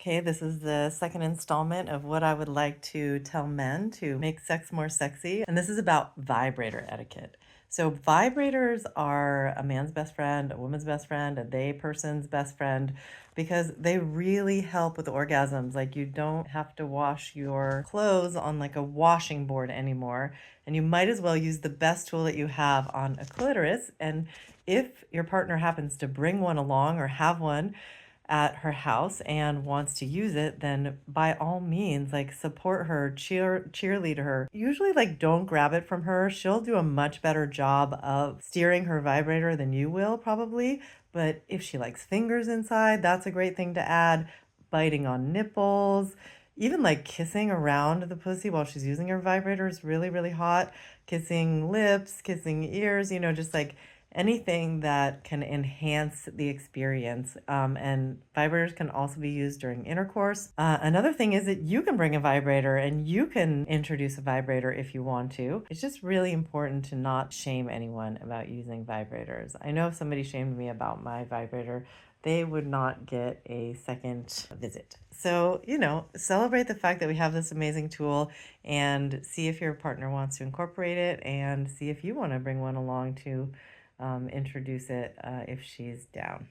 Okay, this is the second installment of what I would like to tell men to make sex more sexy. And this is about vibrator etiquette. So, vibrators are a man's best friend, a woman's best friend, a they person's best friend because they really help with orgasms. Like, you don't have to wash your clothes on like a washing board anymore. And you might as well use the best tool that you have on a clitoris. And if your partner happens to bring one along or have one, at her house and wants to use it, then by all means, like support her, cheerlead her. Usually, like don't grab it from her. She'll do a much better job of steering her vibrator than you will, probably. But if she likes fingers inside, that's a great thing to add. Biting on nipples, even like kissing around the pussy while she's using her vibrator is really, really hot. Kissing lips, kissing ears, just like anything that can enhance the experience. And vibrators can also be used during intercourse. Another thing is that you can bring a vibrator and you can introduce a vibrator if you want to. It's just really important to not shame anyone about using vibrators. I know if somebody shamed me about my vibrator, they would not get a second visit. So, celebrate the fact that we have this amazing tool and see if your partner wants to incorporate it and see if you want to bring one along to introduce it if she's down.